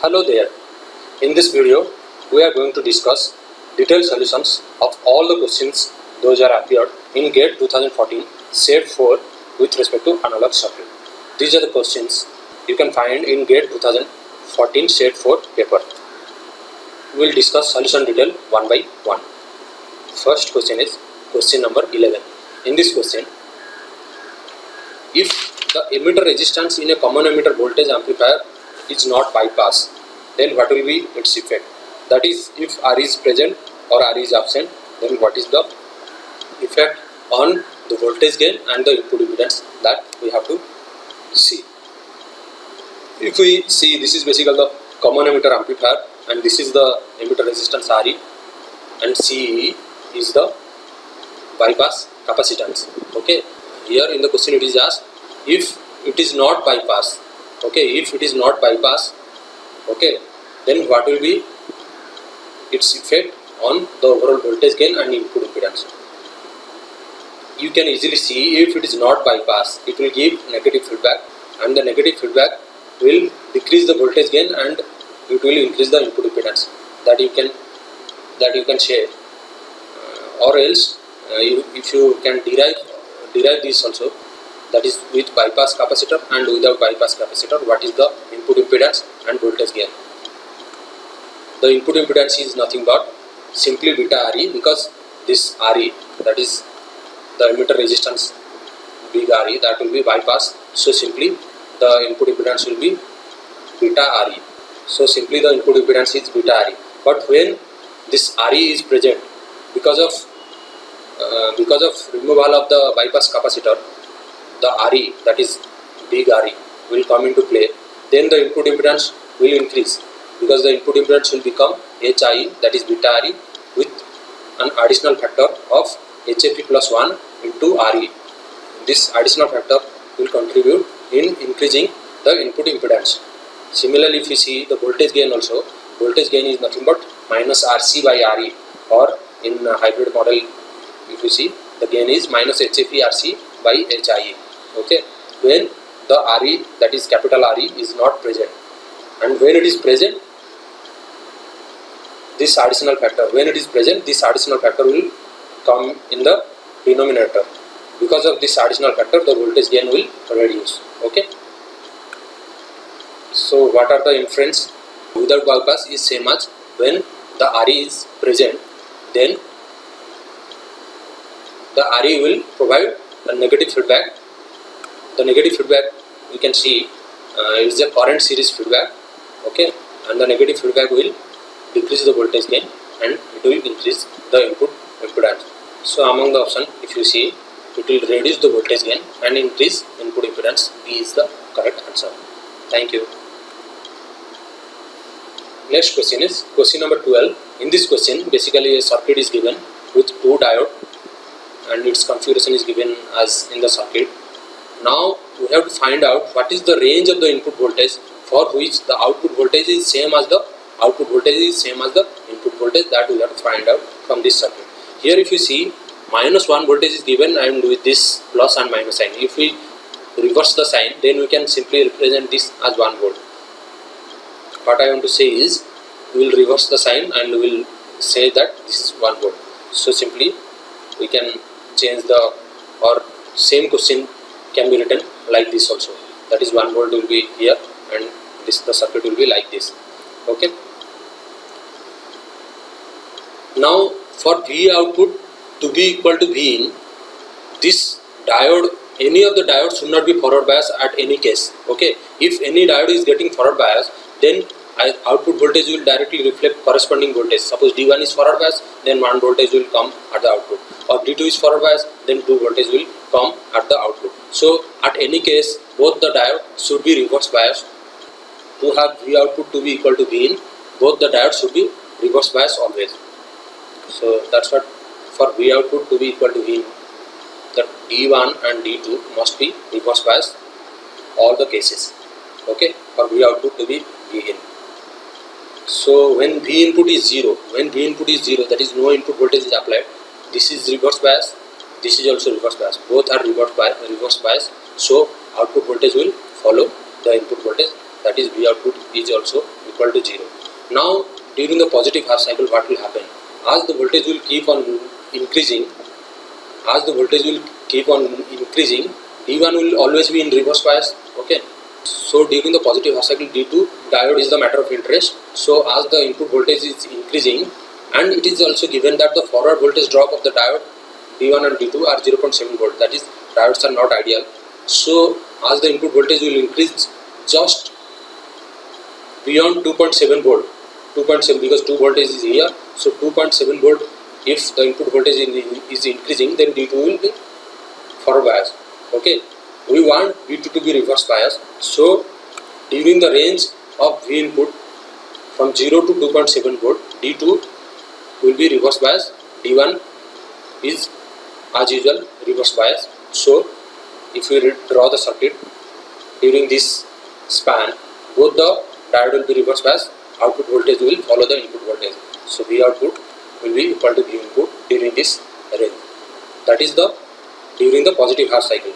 Hello there. In this video, we are going to discuss detailed solutions of all the questions those are appeared in GATE 2014 Set 4 with respect to analog circuit. These are the questions you can find in GATE 2014 Set 4 paper. We will discuss solution detail one by one. First question is question number 11. In this question, if the emitter resistance in a common emitter voltage amplifier is not bypass, then what will be its effect? That is, if R is present or R is absent, then what is the effect on the voltage gain and the input impedance, that we have to see. If we see, this is basically the common emitter amplifier and this is the emitter resistance Re and Ce is the bypass capacitance. Okay, here in the question it is asked if it is not bypass. Okay, if it is not bypass, okay, then what will be its effect on the overall voltage gain and input impedance? You can easily see, if it is not bypass, it will give negative feedback, and the negative feedback will decrease the voltage gain and it will increase the input impedance. That you can share, or else if you can derive this also, that is with bypass capacitor and without bypass capacitor, what is the input impedance and voltage gain. The input impedance is nothing but simply beta Re, because this Re, that is the emitter resistance big Re, that will be bypass, so simply the input impedance will be beta Re. So simply the input impedance is beta Re. But when this Re is present, because of removal of the bypass capacitor, the Re, that is big Re, will come into play. Then the input impedance will increase, because the input impedance will become Hi, that is beta Re, with an additional factor of HFE plus 1 into Re. This additional factor will contribute in increasing the input impedance. Similarly, if you see the voltage gain also, voltage gain is nothing but minus Rc by Re, or in hybrid model, if you see, the gain is minus HFE Rc by Hie. Okay, when the Re, that is capital Re, is not present, and when it is present, this additional factor, this additional factor will come in the denominator. Because of this additional factor, the voltage gain will reduce. Okay, so what are the inference? Without bypass is same as when the Re is present, then the Re will provide a negative feedback. The negative feedback you can see is a current series feedback. Okay, and the negative feedback will decrease the voltage gain and it will increase the input impedance. So among the option, if you see, it will reduce the voltage gain and increase input impedance. B is the correct answer. Thank you. Next question is question number 12. In this question, basically a circuit is given with two diodes and its configuration is given as in the circuit. Now we have to find out what is the range of the input voltage for which the output voltage is same as the input voltage, that we have to find out from this circuit. Here if you see, minus 1 voltage is given and with this plus and minus sign. If we reverse the sign, then we can simply represent this as 1 volt. What I want to say is, we will reverse the sign and we will say that this is 1 volt. So simply we can change the, or same question can be written like this also, that is 1 volt will be here and this, the circuit will be like this. Okay, now for V output to be equal to V in, this diode, any of the diodes should not be forward bias at any case. Okay, if any diode is getting forward bias, then output voltage will directly reflect corresponding voltage. Suppose D1 is forward bias, then 1 voltage will come at the output, or D2 is forward bias, then 2 voltage will come at the output. So at any case, both the diode should be reverse biased. To have V output to be equal to V in, both the diodes should be reverse biased always. So that's what, for V output to be equal to V in, the D1 and D2 must be reverse biased all the cases. Okay, for V output to be V in. So when V input is 0, that is no input voltage is applied, this is reverse bias, this is also reverse bias, both are reverse bias, so output voltage will follow the input voltage, that is V output is also equal equal to 0. Now during the positive half cycle, what will happen? As the voltage will keep on increasing, D1 will always be in reverse bias. Okay. So during the positive half cycle, D2 diode is the matter of interest. So as the input voltage is increasing, and it is also given that the forward voltage drop of the diode D1 and D2 are 0.7 volt. That is, diodes are not ideal. So as the input voltage will increase just beyond 2.7 volt, 2.7, because 2 voltage is here, so 2.7 volt, if the input voltage is increasing, then D2 will be forward bias. Okay, we want D2 to be reverse bias. So during the range of V input from 0 to 2.7 volt, D2 will be reverse bias, D1 is as usual reverse bias. So if we draw the circuit during this span, both the diode will be reverse bias, output voltage will follow the input voltage. So V output will be equal to V input during this range. That is the during the positive half cycle.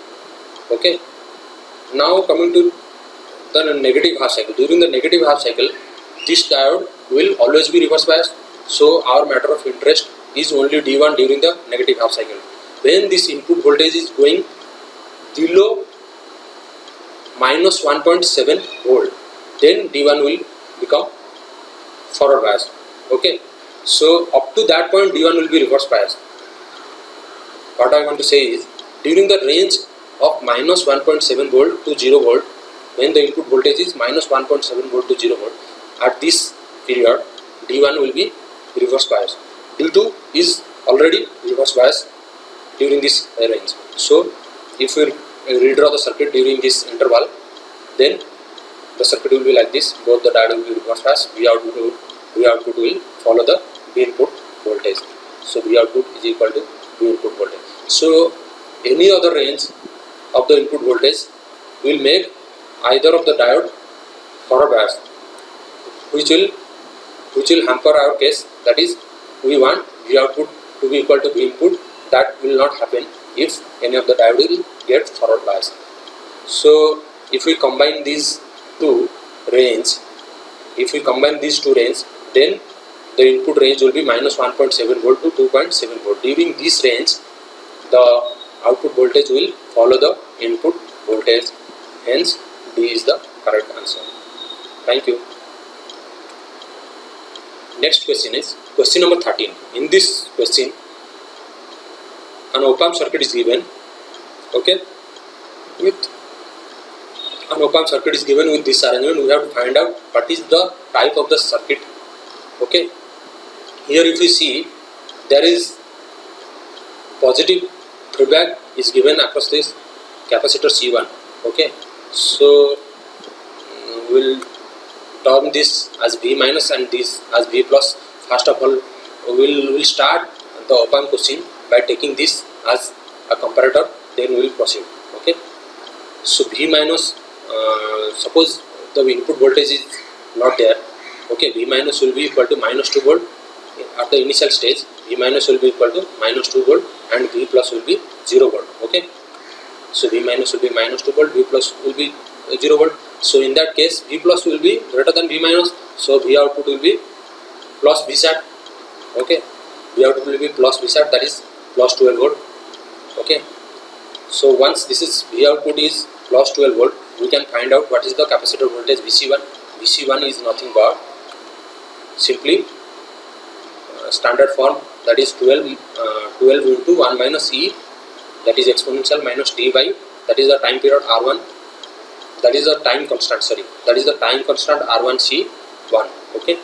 Okay. Now coming to the negative half cycle. During the negative half cycle, this diode will always be reverse bias. So our matter of interest is only D1 during the negative half cycle. When this input voltage is going below minus 1.7 volt, then D1 will become forward bias. Okay, so up to that point D1 will be reverse bias. What I want to say is, during the range of minus 1.7 volt to 0 volt, when the input voltage is minus 1.7 volt to 0 volt, at this period D1 will be reverse bias. D2 is already reverse bias during this range. So if we redraw the circuit during this interval, then the circuit will be like this. Both the diode will be reverse bias. V output will follow the V input voltage. So V output is equal to V input voltage. So any other range of the input voltage will make either of the diode forward bias, which will hamper our case. That is, we want V output to be equal to V input. That will not happen if any of the diode will get forward bias. So if we combine these two range, then the input range will be minus 1.7 volt to 2.7 volt. During this range, the output voltage will follow the input voltage. Hence, D is the correct answer. Thank you. Next question is question number 13. In this question, an op-amp circuit is given. Okay, with an op-amp circuit is given with this arrangement, we have to find out what is the type of the circuit. Okay, here if you see, there is positive feedback is given across this capacitor C1. Okay, so we'll term this as V minus and this as V plus. First of all, we'll start the op-amp question by taking this as a comparator, then we will proceed. Okay, so V minus, suppose the input voltage is not there. Okay, V minus will be equal to minus 2 volt at the initial stage. V minus will be equal to minus 2 volt and V plus will be 0 volt. Okay, so V minus will be minus 2 volt, V plus will be 0 volt. So in that case, V plus will be greater than V minus. So V output will be plus V sat. Okay, V output will be plus V sat, that is plus 12 volt. Okay, so once this is V output is plus 12 volt, we can find out what is the capacitor voltage VC1. VC1 is nothing but simply standard form, that is 12 into 1 minus E, that is exponential minus t by, that is the time period R1, that is the time constant, that is the time constant R1C1. Okay,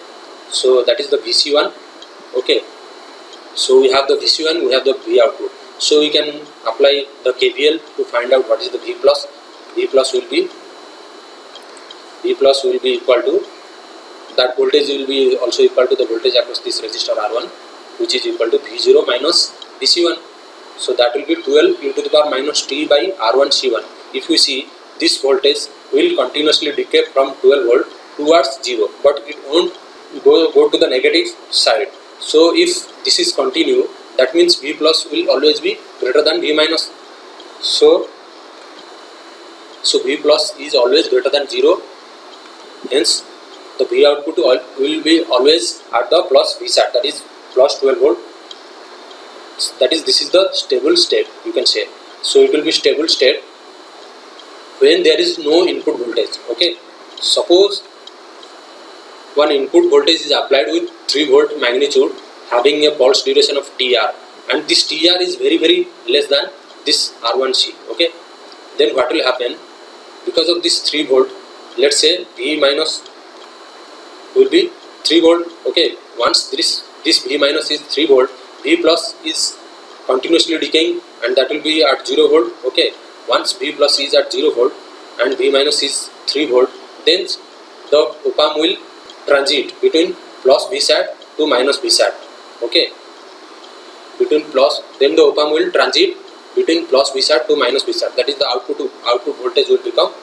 so that is the VC1. Okay, so we have the VC1, we have the V output. So we can apply the KVL to find out what is the V plus. V plus will be equal to, that voltage will be also equal to the voltage across this resistor R1, which is equal to V0 minus VC1. So that will be 12 into the power minus t by R1C1. If you see, this voltage will continuously decay from 12 volt towards 0, but it won't go to the negative side. So if this is continue, that means V plus will always be greater than V minus. So V plus is always greater than 0. Hence the V output will be always at the plus Vsat, that is plus 12 volt. That is, this is the stable state, you can say. So it will be stable state when there is no input voltage. Okay, suppose one input voltage is applied with 3 volt magnitude having a pulse duration of Tr, and this Tr is very less than this R1C. Okay, then what will happen? Because of this 3 volt, let's say V minus will be 3 volt. Okay, once this V minus is 3 volt, V plus is continuously decaying, and that will be at 0 volt. Okay, once V plus is at 0 volt and V minus is 3 volt, then the op-amp will transit between plus Vsat to minus Vsat. Okay, between plus, then the op-amp will transit between plus Vsat to minus Vsat. That is the output voltage will become,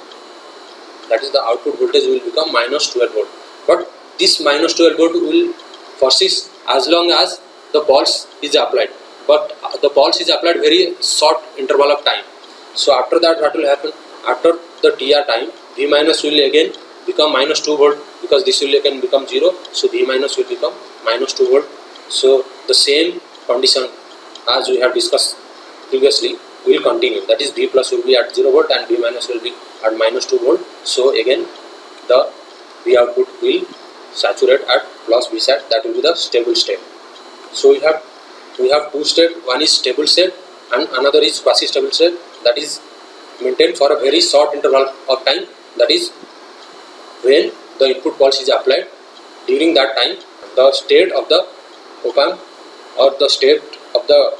that is the output voltage will become minus 12 volt. But this minus 12 volt will persist as long as the pulse is applied, but the pulse is applied very short interval of time. So after that, what will happen? After the Tr time, V minus will again become minus 2 volt, because this will again become 0. So V minus will become minus 2 volt. So the same condition as we have discussed previously will continue. That is, V plus will be at 0 volt and V minus will be at minus 2 volt. So again the V output will saturate at plus Vsat. That will be the stable state. So we have two states. One is stable state and another is quasi stable state, that is maintained for a very short interval of time. That is when the input pulse is applied. During that time, the state of the op-amp or the state of the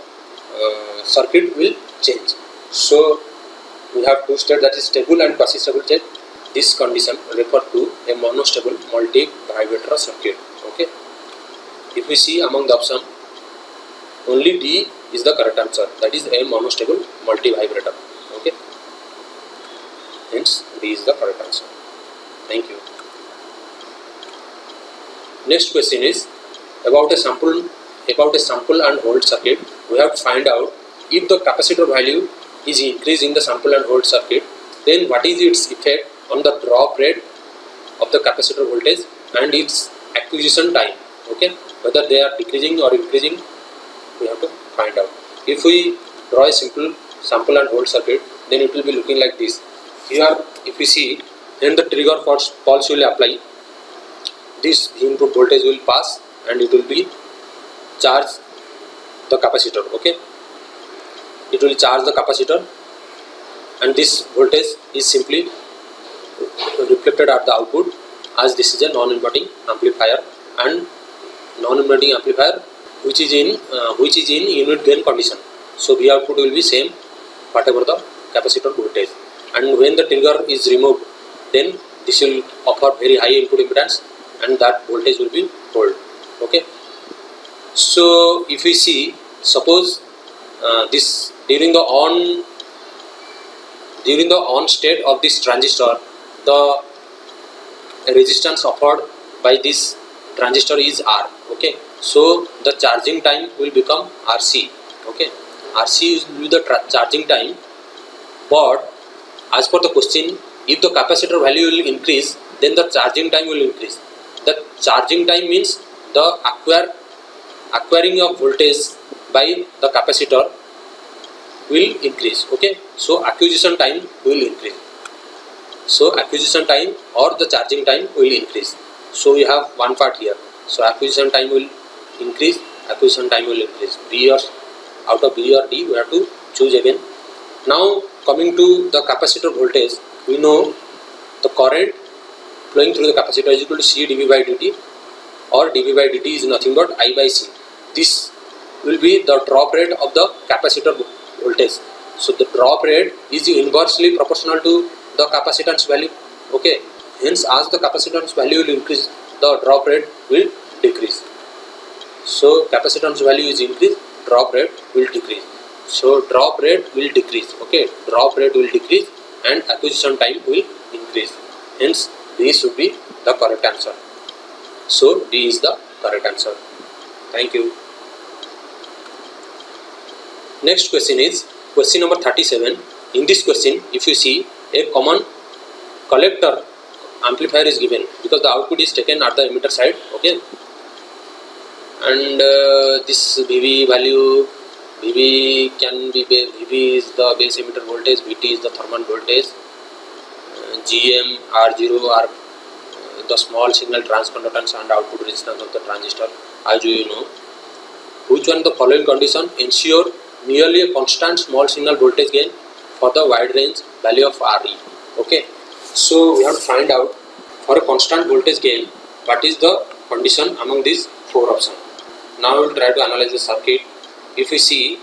circuit will change. So we have two states, that is stable and quasi stable state. This condition refer to a monostable multi-vibrator circuit. Okay, if we see among the option, only D is the correct answer, that is a monostable multi-vibrator. Okay, hence D is the correct answer. Thank you. Next question is about a sample and hold circuit. We have to find out if the capacitor value is increased in the sample and hold circuit, then what is its effect on the drop rate of the capacitor voltage and its acquisition time. Okay, whether they are decreasing or increasing, we have to find out. If we draw a simple sample and hold circuit, then it will be looking like this. Here, if we see, then the trigger pulse will apply. This input voltage will pass and it will be charge the capacitor. Okay, it will charge the capacitor, and this voltage is simply reflected at the output, as this is a non-inverting amplifier, and non-inverting amplifier which is in unit gain condition. So V output will be same whatever the capacitor voltage, and when the trigger is removed, then this will offer very high input impedance and that voltage will be hold. Okay, so if we see, suppose this during the on state of this transistor, the resistance offered by this transistor is R. Okay, so the charging time will become RC. Okay, RC will be the charging time, but as per the question, if the capacitor value will increase, then the charging time will increase. The charging time means the acquiring of voltage by the capacitor will increase. Okay, so acquisition time will increase. So acquisition time or the charging time will increase. So we have one part here. So acquisition time will increase, acquisition time will increase. B or out of B or D, we have to choose again. Now coming to the capacitor voltage, we know the current flowing through the capacitor is equal to C dV by dt, or dV by dt is nothing but I by C. This will be the drop rate of the capacitor voltage. So the drop rate is inversely proportional to the capacitance value. Okay, hence as the capacitance value will increase, the drop rate will decrease. So capacitance value is increased, drop rate will decrease. So drop rate will decrease. Okay, drop rate will decrease and acquisition time will increase. Hence D should be the correct answer. So D is the correct answer. Thank you. Next question is question number 37. In this question, if you see, a common collector amplifier is given because the output is taken at the emitter side, okay, and this VV value, VV can be VV is the base emitter voltage, VT is the thermal voltage, GM R0 are the small signal transconductance and output resistance of the transistor. As you know, which one of the following condition ensure nearly a constant small signal voltage gain for the wide range value of RE? Okay, so we have to find out for a constant voltage gain what is the condition among these four options. Now we will try to analyze the circuit. If we see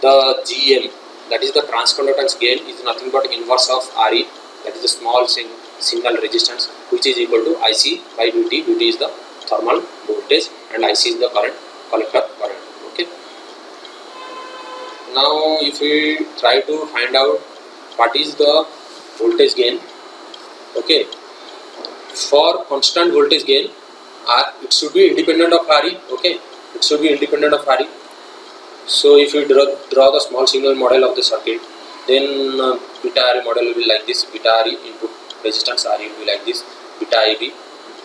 the GM, that is the transconductance gain, is nothing but inverse of RE, that is the small signal resistance, which is equal to IC by VT. VT is the thermal voltage and IC is the current, collector current. Okay. Now if we try to find out what is the voltage gain, okay, for constant voltage gain, it should be independent of RE. Okay, it should be independent of RE. So if we draw the small signal model of the circuit, then beta RE model will be like this. Beta RE input resistance RE will be like this. Beta IB,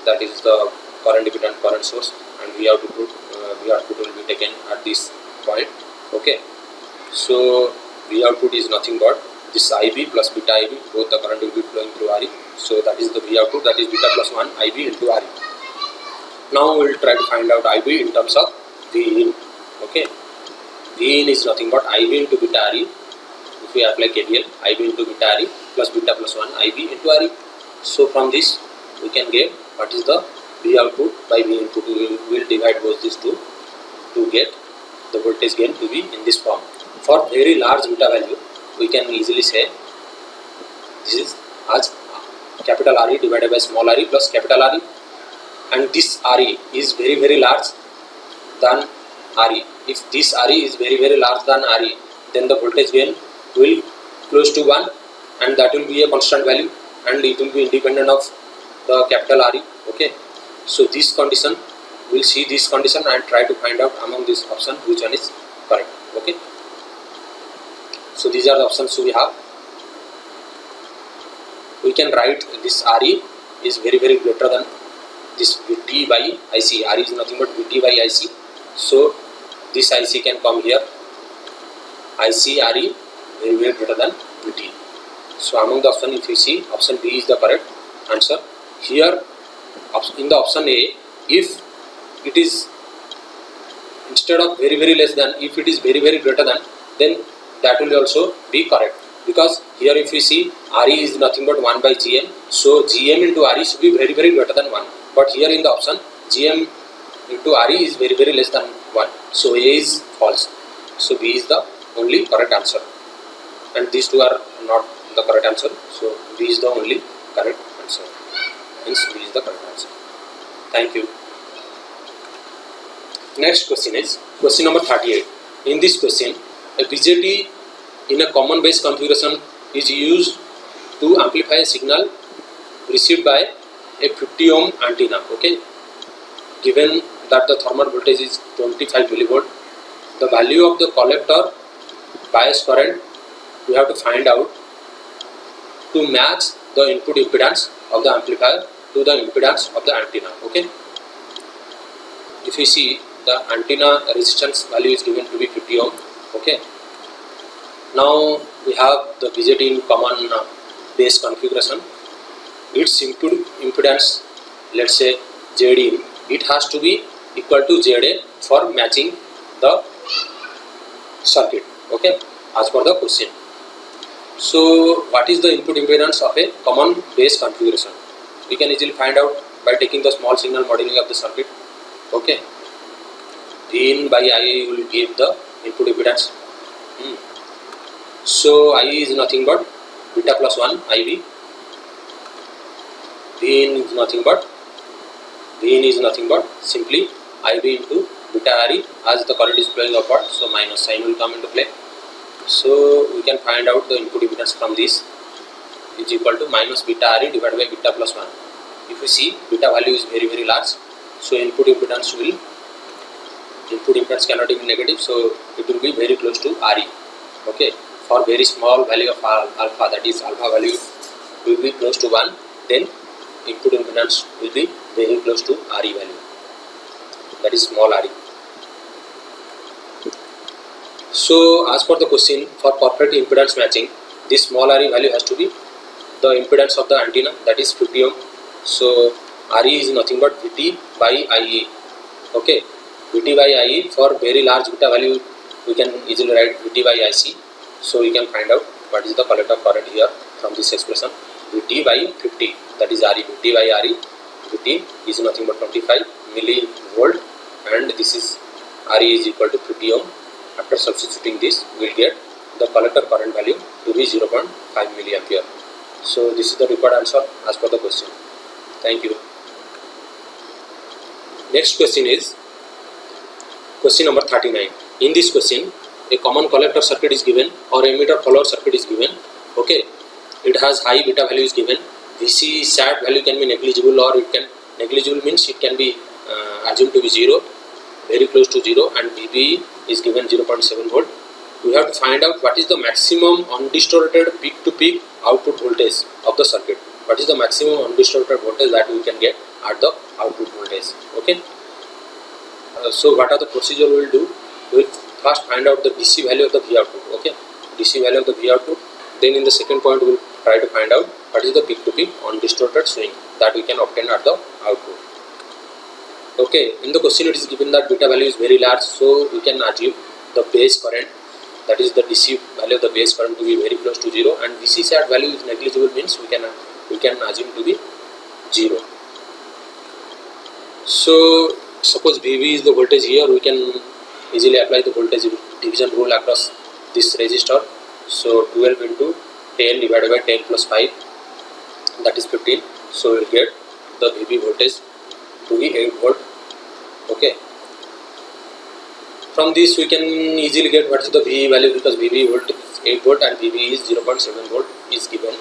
that is the current dependent current source, and V output will be taken at this point. Okay, so V output is nothing but this IB plus beta IB, both the current will be flowing through RE. So that is the V output, that is beta plus 1 IB into RE. Now we will try to find out IB in terms of V in. Okay, V in is nothing but IB into beta RE. If we apply KVL, IB into beta RE plus beta plus 1 IB into RE. So from this we can get what is the V output by V input. We will divide both these two to get the voltage gain to be in this form. For very large beta value, we can easily say this is as capital RE divided by small RE plus capital RE, and this RE is very large than RE. If this RE is very large than RE, then the voltage gain will close to 1, and that will be a constant value, and it will be independent of the capital RE. Okay, so this condition, we'll see this condition and try to find out among this option which one is correct. Okay, so these are the options we have. We can write this RE is very greater than this VT by IC. RE is nothing but VT by IC. So this IC can come here. IC RE very greater than VT. So among the option, if you see, option B is the correct answer. Here in the option A, if it is instead of very less than, if it is very greater than, then that will also be correct, because here if we see RE is nothing but 1 by GM, so GM into RE should be very greater than 1, but here in the option GM into RE is very less than 1, so A is false. So B is the only correct answer, and these two are not the correct answer, so B is the only correct answer. Hence B is the correct answer. Thank you. Next question is question number 38. In this question, a BJT in a common base configuration is used to amplify a signal received by a 50 ohm antenna. Okay, given that the thermal voltage is 25 millivolt, the value of the collector bias current we have to find out to match the input impedance of the amplifier to the impedance of the antenna. Okay, if you see, the antenna resistance value is given to be 50 ohm. Okay, now we have the BJT in common base configuration. Its input impedance, let's say ZD, it has to be equal to ZA for matching the circuit. Okay, as per the question. So what is the input impedance of a common base configuration? We can easily find out by taking the small signal modeling of the circuit. Okay, V in by I will give the input impedance. So I is nothing but beta plus 1 IB. V in is nothing but simply IB into beta RE, as the current is flowing upward, so minus sign will come into play. So we can find out the input impedance from this is equal to minus beta RE divided by beta plus 1. If you see, beta value is very large, so input impedance cannot be negative, so it will be very close to RE. Okay, for very small value of alpha, that is alpha value will be close to 1, then input impedance will be very close to Re value, that is small Re. So as per the question, for perfect impedance matching, this small Re value has to be the impedance of the antenna, that is 50 ohm. So Re is nothing but Vt by Ie. Okay, Vt by Ie, for very large beta value we can easily write Vt by Ic. So we can find out what is the collector current here from this expression. Vt by 50, that is Re. Vt by Re, Vt is nothing but 25 millivolt, and this is Re is equal to 50 ohm. After substituting this, we will get the collector current value to be 0.5 milliampere. So this is the required answer as per the question. Thank you. Next question is question number 39. In this question, a common collector circuit is given or emitter follower circuit is given. Okay, it has high beta value is given. Vc SAT value can be negligible, or it can negligible means it can be assumed to be 0, very close to 0, and Vb is given 0.7 volt. We have to find out what is the maximum undistorted peak to peak output voltage of the circuit. What is the maximum undistorted voltage that we can get at the output voltage? Okay. So what are the procedure we will do? We will first find out the DC value of the V output. Okay, DC value of the V output. Then in the second point we will try to find out what is the peak to peak undistorted swing that we can obtain at the output. Okay, in the question it is given that beta value is very large, so we can assume the base current, that is the DC value of the base current, to be very close to 0, and Vc SAT value is negligible means we can assume to be 0. So suppose Vb is the voltage here, we can easily apply the voltage division rule across this resistor. So 12 into 10 divided by 10 plus 5, that is 15. So we will get the Vb voltage to be 8 volt. Okay. From this we can easily get what is the V value, because Vb volt is 8 volt and Vb is 0.7 volt is given.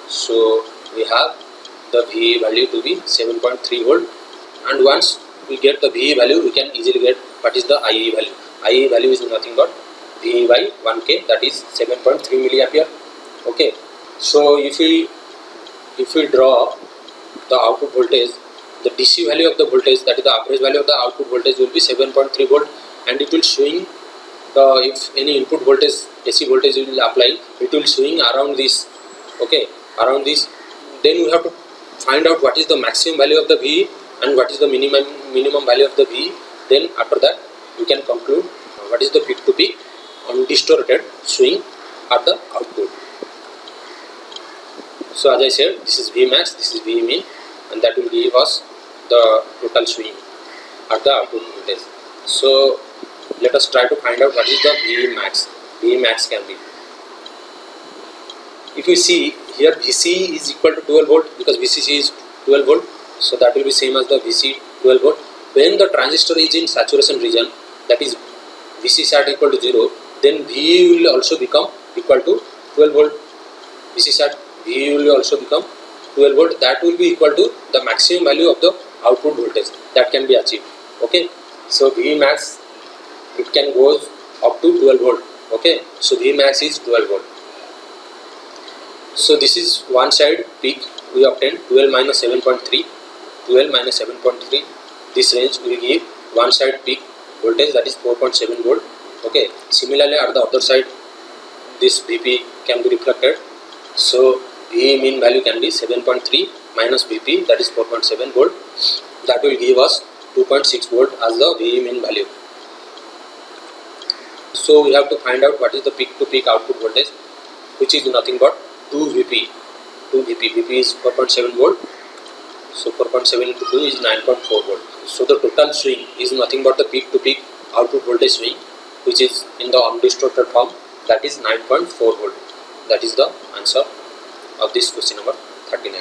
So we have the V value to be 7.3 volt, and once we get the V value, we can easily get what is the IE value. IE value is nothing but V by 1K, that is 7.3 milliampere. Okay. So if we draw the output voltage, the DC value of the voltage, that is the average value of the output voltage, will be 7.3 volt, and it will swing if any input voltage, AC voltage will apply, it will swing around this. Okay, around this. Then we have to find out what is the maximum value of the V and what is the minimum value of the V. Then after that we can conclude what is the peak to peak undistorted swing at the output. So as I said, this is V max, this is V min, and that will give us the total swing at the output voltage. So let us try to find out what is the V max. V max can be, if you see here, Vc is equal to 12 volt, because Vcc is 12 volt, so that will be same as the Vc 12 volt. When the transistor is in saturation region, that is Vc SAT equal to 0, then V will also become equal to 12 volt. Vc SAT V will also become 12 volt, that will be equal to the maximum value of the output voltage that can be achieved. Okay, so V max, it can go up to 12 volt. Okay, so V max is 12 volt. So this is one side peak we obtained 12 minus 7.3, 12 minus 7.3. This range will give one side peak voltage, that is 4.7 volt. Okay, similarly at the other side this Vp can be reflected. So V min value can be 7.3 minus Vp, that is 4.7 volt. That will give us 2.6 volt as the V min value. So we have to find out what is the peak to peak output voltage, which is nothing but 2 Vp. Vp is 4.7 volt. So 4.7 into 2 is 9.4 volt. So the total swing is nothing but the peak to peak output voltage swing, which is in the undistorted form, that is 9.4 volt. That is the answer of this question number 39.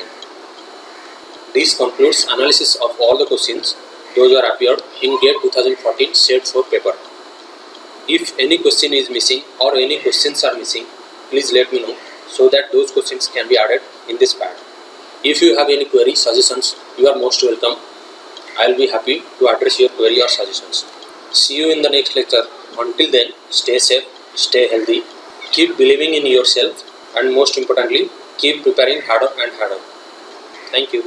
This concludes analysis of all the questions those are appeared in GATE 2014 Set 4 paper. If any question is missing or any questions are missing, please let me know so that those questions can be added in this part. If you have any query, suggestions, you are most welcome. I will be happy to address your query or suggestions. See you in the next lecture. Until then, stay safe, stay healthy, keep believing in yourself, and most importantly, keep preparing harder and harder. Thank you.